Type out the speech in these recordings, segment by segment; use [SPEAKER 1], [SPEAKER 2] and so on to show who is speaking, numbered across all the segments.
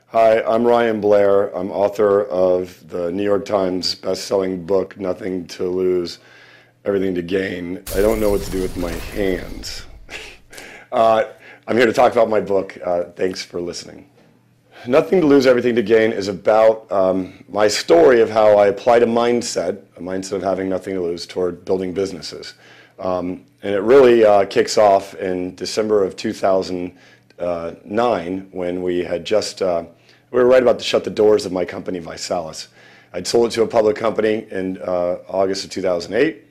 [SPEAKER 1] Hi, I'm Ryan Blair. I'm author of the New York Times best-selling book, Nothing to Lose, Everything to Gain. I don't know what to do with my hands. I'm here to talk about my book. Thanks for listening. Nothing to Lose, Everything to Gain is about my story of how I applied a mindset of having nothing to lose toward building businesses. And it really kicks off in December of 2009 when we had just, we were right about to shut the doors of my company, Visalis. I'd sold it to a public company in August of 2008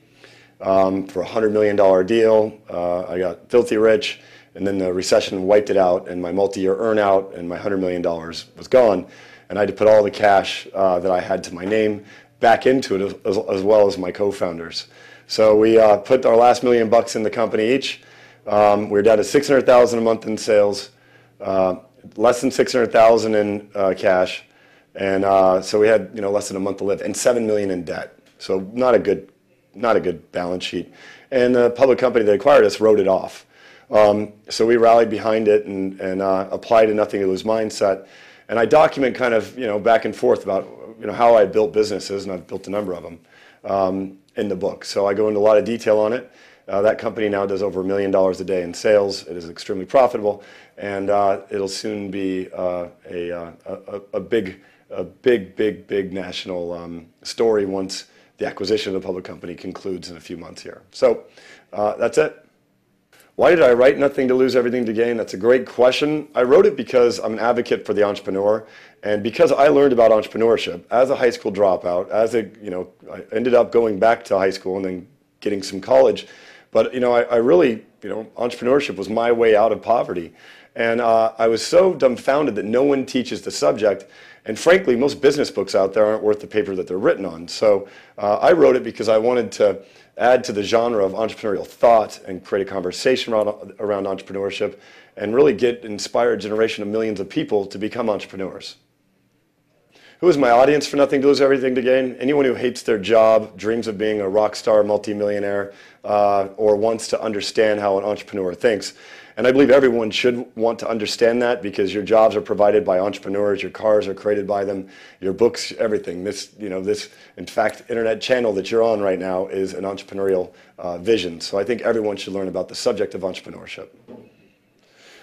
[SPEAKER 1] for a $100 million deal. I got filthy rich, and then the recession wiped it out, and my multi-year earnout and my $100 million was gone. And I had to put all the cash that I had to my name back into it, as well as my co-founders. So we put our last $1 million in the company each. We were down to $600,000 a month in sales, less than $600,000 in cash, and so we had less than a month to live, and $7 million in debt. So not a good balance sheet. And the public company that acquired us wrote it off. So we rallied behind it and applied a nothing to lose mindset. And I document kind of back and forth about how I built businesses, and I've built a number of them in the book. So I go into a lot of detail on it. That company now does over $1 million a day in sales. It is extremely profitable, and it'll soon be a big national story once the acquisition of the public company concludes in a few months here. So that's it. Why did I write Nothing to Lose, Everything to Gain? That's a great question. I wrote it because I'm an advocate for the entrepreneur, and because I learned about entrepreneurship as a high school dropout. I ended up going back to high school and then getting some college. But I really, entrepreneurship was my way out of poverty. And I was so dumbfounded that no one teaches the subject. And frankly, most business books out there aren't worth the paper that they're written on. So I wrote it because I wanted to add to the genre of entrepreneurial thought and create a conversation around entrepreneurship and really inspire a generation of millions of people to become entrepreneurs. Who is my audience for Nothing to Lose, Everything to Gain? Anyone who hates their job, dreams of being a rock star multimillionaire, or wants to understand how an entrepreneur thinks. And I believe everyone should want to understand that, because your jobs are provided by entrepreneurs, your cars are created by them, your books, everything. This, in fact, internet channel that you're on right now is an entrepreneurial vision. So I think everyone should learn about the subject of entrepreneurship.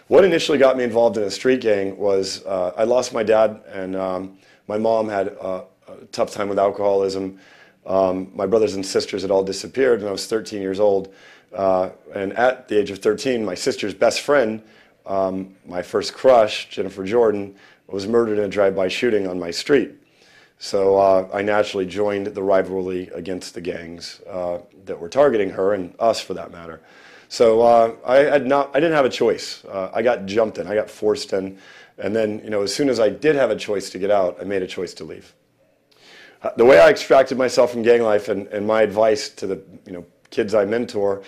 [SPEAKER 1] What initially got me involved in a street gang was I lost my dad, and my mom had a tough time with alcoholism. My brothers and sisters had all disappeared when I was 13 years old. And at the age of 13, my sister's best friend, my first crush, Jennifer Jordan, was murdered in a drive-by shooting on my street. So I naturally joined the rivalry against the gangs that were targeting her, and us for that matter. So I didn't have a choice. I got jumped in, I got forced in. And then, as soon as I did have a choice to get out, I made a choice to leave. The way I extracted myself from gang life, and my advice to the kids I mentor,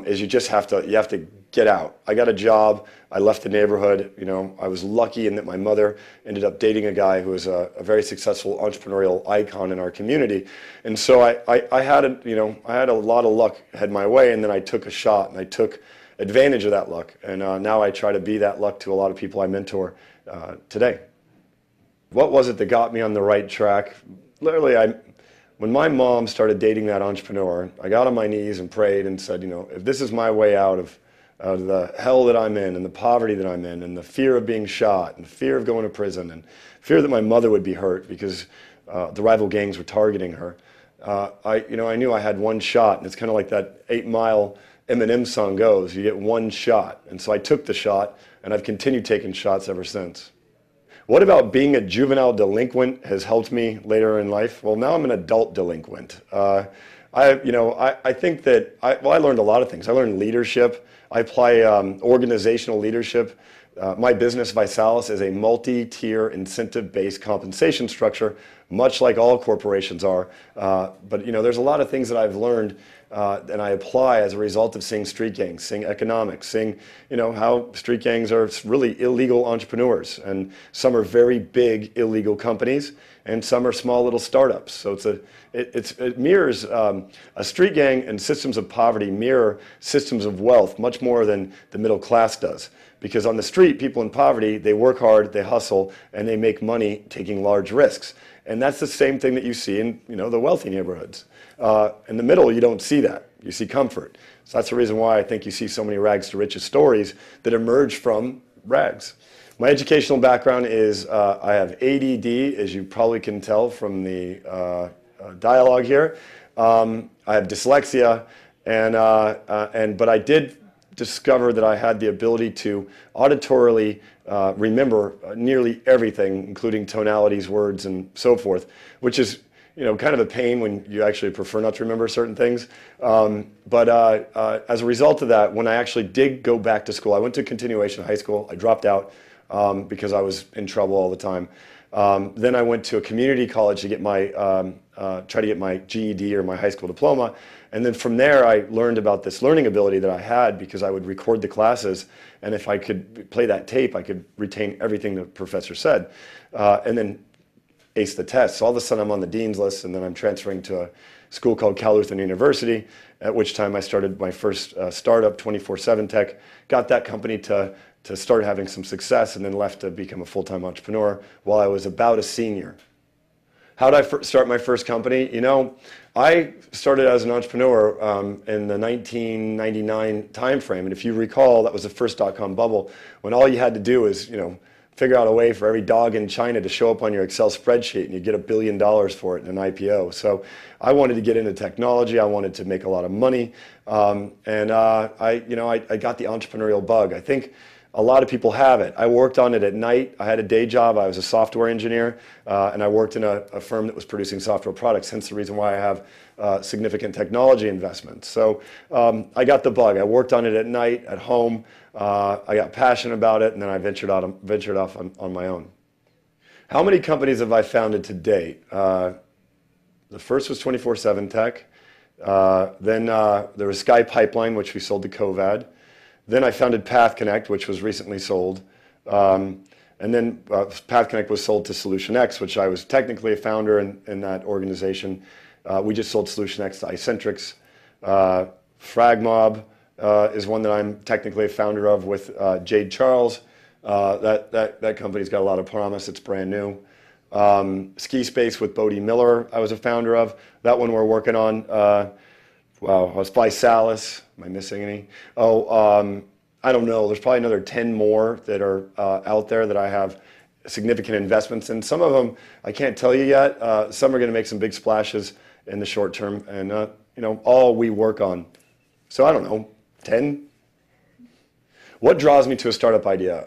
[SPEAKER 1] is you have to get out. I got a job. I left the neighborhood. I was lucky in that my mother ended up dating a guy who was a very successful entrepreneurial icon in our community, and so I had a lot of luck head my way, and then I took a shot and I took advantage of that luck, and now I try to be that luck to a lot of people I mentor today. What was it that got me on the right track? Literally, when my mom started dating that entrepreneur, I got on my knees and prayed and said, if this is my way out of the hell that I'm in, and the poverty that I'm in, and the fear of being shot, and the fear of going to prison, and fear that my mother would be hurt because the rival gangs were targeting her, I knew I had one shot, and it's kind of like that 8 Mile Eminem song goes, you get one shot. And so I took the shot, and I've continued taking shots ever since. What about being a juvenile delinquent has helped me later in life? Well, now I'm an adult delinquent. I think that I learned a lot of things. I learned leadership. I apply organizational leadership. My business, Visalis, is a multi-tier incentive-based compensation structure, much like all corporations are. But there's a lot of things that I've learned and I apply as a result of seeing street gangs, seeing economics, seeing how street gangs are really illegal entrepreneurs, and some are very big illegal companies, and some are small little startups. So it mirrors a street gang, and systems of poverty mirror systems of wealth much more than the middle class does. because on the street, people in poverty, they work hard, they hustle, and they make money taking large risks. And that's the same thing that you see in the wealthy neighborhoods. In the middle, you don't see that. You see comfort. So that's the reason why I think you see so many rags to riches stories that emerge from rags. My educational background is I have ADD, as you probably can tell from the dialogue here. I have dyslexia, but I did discover that I had the ability to auditorily remember nearly everything, including tonalities, words, and so forth, which is kind of a pain when you actually prefer not to remember certain things. But as a result of that, when I actually did go back to school, I went to continuation high school. I dropped out because I was in trouble all the time. Then I went to a community college to get try to get my GED or my high school diploma. And then from there, I learned about this learning ability that I had because I would record the classes. And if I could play that tape, I could retain everything the professor said. And then ace the test. So all of a sudden, I'm on the dean's list, and then I'm transferring to a school called Cal Lutheran University, at which time I started my first startup, 24/7 Tech, got that company to start having some success, and then left to become a full-time entrepreneur while I was about a senior. How did I start my first company? I started as an entrepreneur in the 1999 timeframe, and if you recall, that was the first dot-com bubble, when all you had to do was, figure out a way for every dog in China to show up on your Excel spreadsheet, and you get $1 billion for it in an IPO. So I wanted to get into technology. I wanted to make a lot of money, and I got the entrepreneurial bug. I think a lot of people have it. I worked on it at night. I had a day job. I was a software engineer, and I worked in a firm that was producing software products, hence the reason why I have significant technology investments. So I got the bug. I worked on it at night, at home. I got passionate about it, and then I ventured off on my own. How many companies have I founded to date? The first was 24/7 Tech. Then there was Sky Pipeline, which we sold to Covad. Then I founded Path Connect, which was recently sold. And then Path Connect was sold to Solution X, which I was technically a founder in that organization. We just sold Solution X to iCentrix. FragMob is one that I'm technically a founder of with Jade Charles. That company's got a lot of promise. It's brand new. Ski Space with Bodie Miller, I was a founder of. That one we're working on. Wow, I was by Salas. Am I missing any? I don't know. There's probably another 10 more that are out there that I have significant investments in. Some of them I can't tell you yet. Some are going to make some big splashes in the short term, and all we work on. So I don't know, 10. What draws me to a startup idea?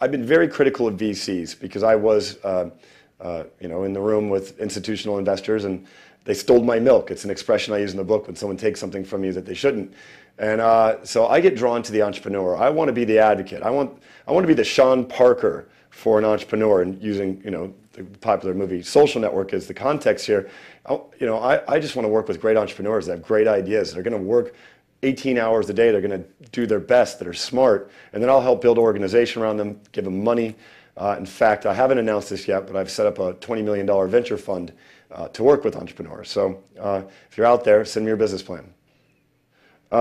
[SPEAKER 1] I've been very critical of VCs because I was, in the room with institutional investors, and they stole my milk. It's an expression I use in the book when someone takes something from you that they shouldn't. And so I get drawn to the entrepreneur. I want to be the advocate. I want to be the Sean Parker for an entrepreneur, and using the popular movie Social Network as the context here. I just want to work with great entrepreneurs that have great ideas. They're going to work 18 hours a day. They're going to do their best, that are smart, and then I'll help build an organization around them, give them money. In fact, I haven't announced this yet, but I've set up a $20 million venture fund to work with entrepreneurs. So if you're out there, send me your business plan.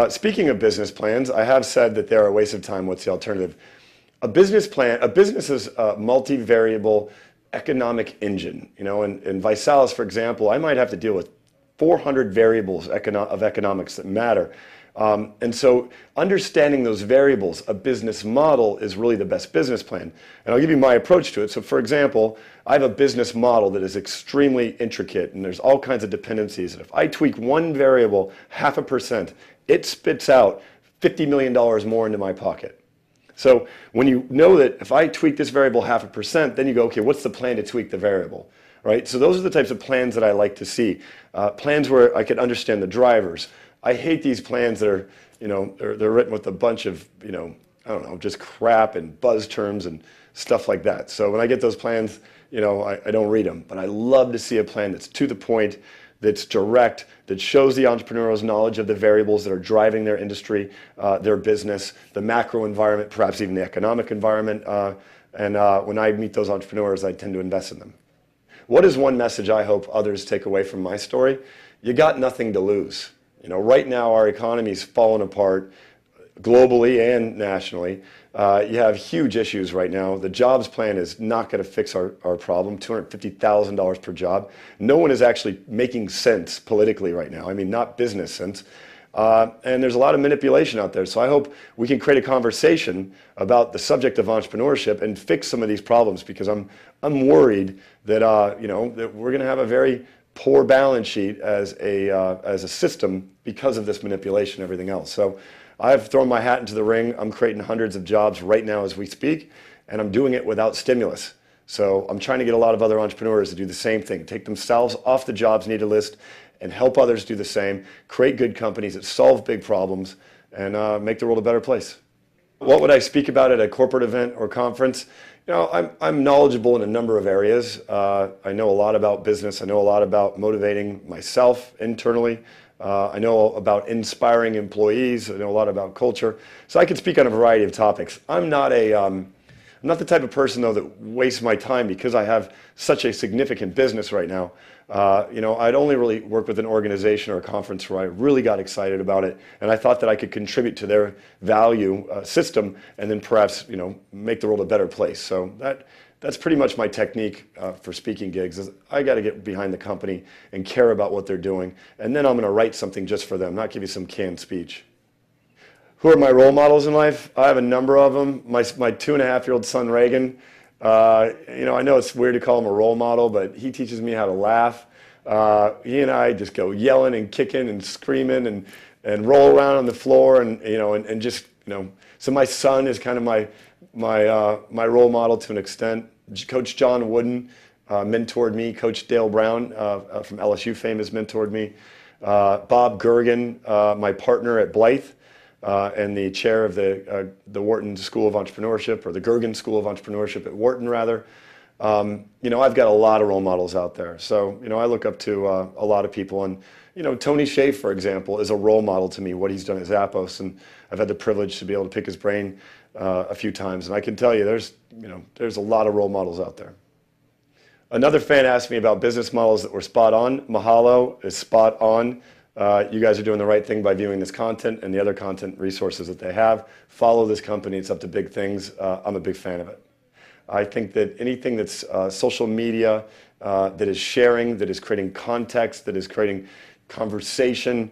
[SPEAKER 1] Speaking of business plans, I have said that they're a waste of time. What's the alternative? A business is a multivariable economic engine. In Visalis, for example, I might have to deal with 400 variables of economics that matter. And so understanding those variables, a business model is really the best business plan. And I'll give you my approach to it. So for example, I have a business model that is extremely intricate, and there's all kinds of dependencies. And if I tweak one variable 0.5%, it spits out $50 million more into my pocket. So when you know that if I tweak this variable 0.5%, then you go, okay, what's the plan to tweak the variable? Right? So those are the types of plans that I like to see. Plans where I can understand the drivers. I hate these plans that are, they're written with a bunch of, I don't know, just crap and buzz terms and stuff like that. So when I get those plans, I don't read them. But I love to see a plan that's to the point, that's direct, that shows the entrepreneur's knowledge of the variables that are driving their industry, their business, the macro environment, perhaps even the economic environment. And when I meet those entrepreneurs, I tend to invest in them. What is one message I hope others take away from my story? You got nothing to lose. Right now our economy's fallen apart globally and nationally. You have huge issues right now. The jobs plan is not going to fix our problem, $250,000 per job. No one is actually making sense politically right now. I mean, not business sense. And there's a lot of manipulation out there. So I hope we can create a conversation about the subject of entrepreneurship and fix some of these problems, because I'm worried that that we're going to have a very poor balance sheet as a system because of this manipulation and everything else. So I've thrown my hat into the ring. I'm creating hundreds of jobs right now as we speak, and I'm doing it without stimulus. So I'm trying to get a lot of other entrepreneurs to do the same thing, take themselves off the jobs needed list and help others do the same, create good companies that solve big problems, and make the world a better place. What would I speak about at a corporate event or conference? I'm knowledgeable in a number of areas. I know a lot about business. I know a lot about motivating myself internally. I know about inspiring employees. I know a lot about culture. So I can speak on a variety of topics. I'm not the type of person, though, that wastes my time because I have such a significant business right now. I'd only really work with an organization or a conference where I really got excited about it, and I thought that I could contribute to their value system, and then perhaps make the world a better place. So that's pretty much my technique for speaking gigs. Is I got to get behind the company and care about what they're doing, and then I'm going to write something just for them, not give you some canned speech. Who are my role models in life? I have a number of them. My 2.5-year-old son, Reagan, I know it's weird to call him a role model, but he teaches me how to laugh. He and I just go yelling and kicking and screaming and roll around on the floor and just. So my son is kind of my role model to an extent. Coach John Wooden mentored me. Coach Dale Brown from LSU fame has mentored me. Bob Gergen, my partner at Blythe, and the chair of the Wharton School of Entrepreneurship, or the Gergen School of Entrepreneurship at Wharton, rather. I've got a lot of role models out there. So, I look up to a lot of people. And, Tony Hsieh, for example, is a role model to me, what he's done at Zappos. And I've had the privilege to be able to pick his brain a few times. And I can tell you, there's a lot of role models out there. Another fan asked me about business models that were spot on. Mahalo is spot on. You guys are doing the right thing by viewing this content and the other content resources that they have. Follow this company. It's up to big things. I'm a big fan of it. I think that anything that's social media, that is sharing, that is creating context, that is creating conversation,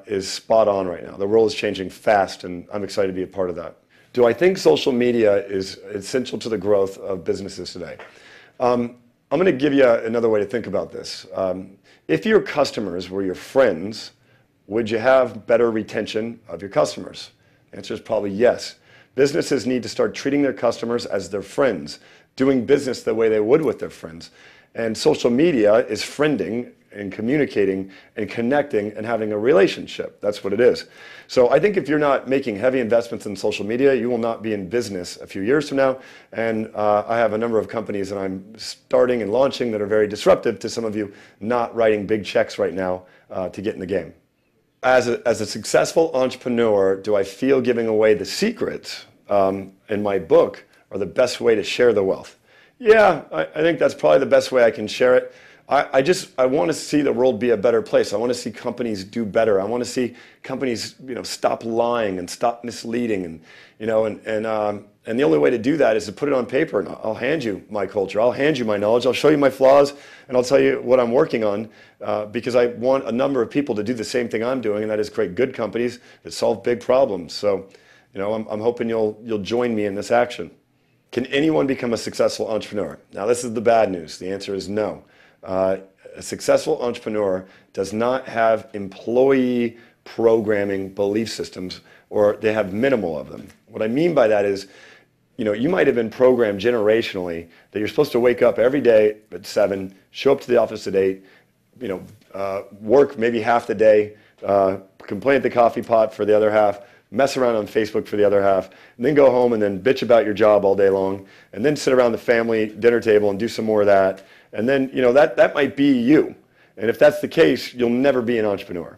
[SPEAKER 1] is spot on right now. The world is changing fast, and I'm excited to be a part of that. Do I think social media is essential to the growth of businesses today? I'm going to give you another way to think about this. If your customers were your friends, would you have better retention of your customers? The answer is probably yes. Businesses need to start treating their customers as their friends, doing business the way they would with their friends. And social media is friending and communicating and connecting and having a relationship. That's what it is. So I think if you're not making heavy investments in social media, you will not be in business a few years from now. And I have a number of companies that I'm starting and launching that are very disruptive to some of you not writing big checks right now to get in the game. As a successful entrepreneur, do I feel giving away the secrets in my book are the best way to share the wealth? Yeah, I think that's probably the best way I can share it. I want to see the world be a better place. I want to see companies do better. I want to see companies, stop lying and stop misleading, and the only way to do that is to put it on paper. And I'll hand you my culture. I'll hand you my knowledge. I'll show you my flaws, and I'll tell you what I'm working on, because I want a number of people to do the same thing I'm doing, and that is create good companies that solve big problems. So, I'm hoping you'll join me in this action. Can anyone become a successful entrepreneur? Now, this is the bad news. The answer is no. A successful entrepreneur does not have employee programming belief systems, or they have minimal of them. What I mean by that is, you might have been programmed generationally that you're supposed to wake up every day at 7, show up to the office at 8, work maybe half the day, complain at the coffee pot for the other half, mess around on Facebook for the other half, and then go home and then bitch about your job all day long, and then sit around the family dinner table and do some more of that. And then, that might be you. And if that's the case, you'll never be an entrepreneur.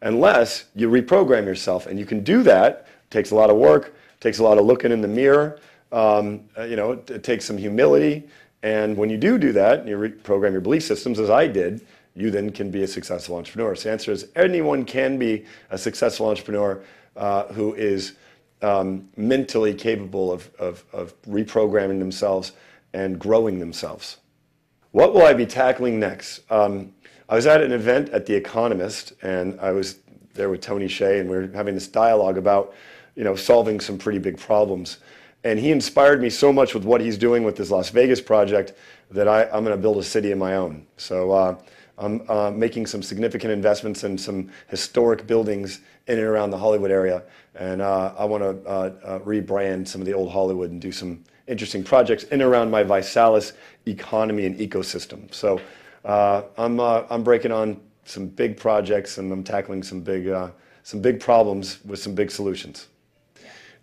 [SPEAKER 1] Unless you reprogram yourself. And you can do that. It takes a lot of work. It takes a lot of looking in the mirror. It takes some humility. And when you do that, and you reprogram your belief systems, as I did, you then can be a successful entrepreneur. So the answer is anyone can be a successful entrepreneur who is mentally capable of reprogramming themselves and growing themselves. What will I be tackling next? I was at an event at The Economist, and I was there with Tony Hsieh, and we were having this dialogue about, solving some pretty big problems. And he inspired me so much with what he's doing with his Las Vegas project that I'm going to build a city of my own. So I'm making some significant investments in some historic buildings in and around the Hollywood area. And I want to rebrand some of the old Hollywood and do some interesting projects in and around my Visalis economy and ecosystem. So I'm breaking on some big projects, and I'm tackling some big problems with some big solutions.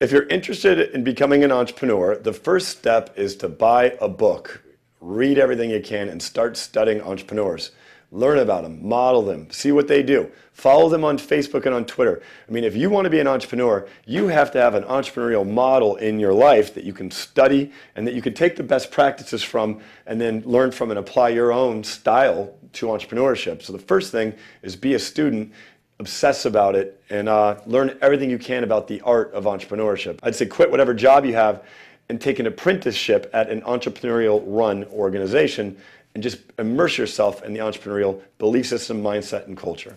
[SPEAKER 1] If you're interested in becoming an entrepreneur, the first step is to buy a book, read everything you can, and start studying entrepreneurs. Learn about them, model them, see what they do. Follow them on Facebook and on Twitter. I mean, if you want to be an entrepreneur, you have to have an entrepreneurial model in your life that you can study and that you can take the best practices from and then learn from and apply your own style to entrepreneurship. So the first thing is be a student, obsess about it, and learn everything you can about the art of entrepreneurship. I'd say quit whatever job you have and take an apprenticeship at an entrepreneurial run organization and just immerse yourself in the entrepreneurial belief system, mindset, and culture.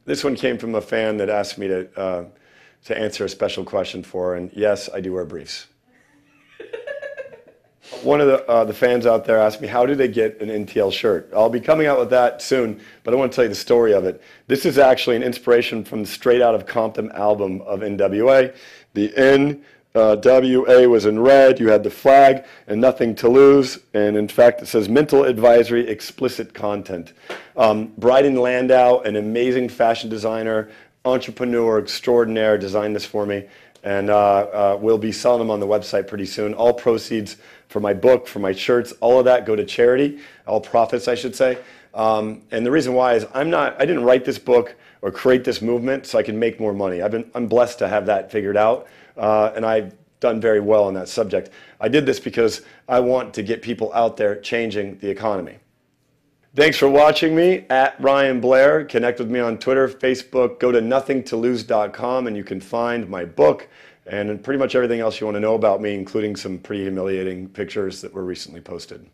[SPEAKER 1] This one came from a fan that asked me to answer a special question for her, and yes, I do wear briefs. One of the fans out there asked me, how do they get an NTL shirt? I'll be coming out with that soon, but I want to tell you the story of it. This is actually an inspiration from the Straight Outta Compton album of NWA. The NWA was in red, you had the flag, and nothing to lose. And in fact, it says mental advisory, explicit content. Bryden Landau, an amazing fashion designer, entrepreneur extraordinaire, designed this for me. And we'll be selling them on the website pretty soon. All proceeds for my book, for my shirts, all of that go to charity, all profits, I should say. And the reason why is I didn't write this book or create this movement so I can make more money. I'm blessed to have that figured out, and I've done very well on that subject. I did this because I want to get people out there changing the economy. Thanks for watching me, at Ryan Blair. Connect with me on Twitter, Facebook. Go to nothingtolose.com and you can find my book and pretty much everything else you want to know about me, including some pretty humiliating pictures that were recently posted.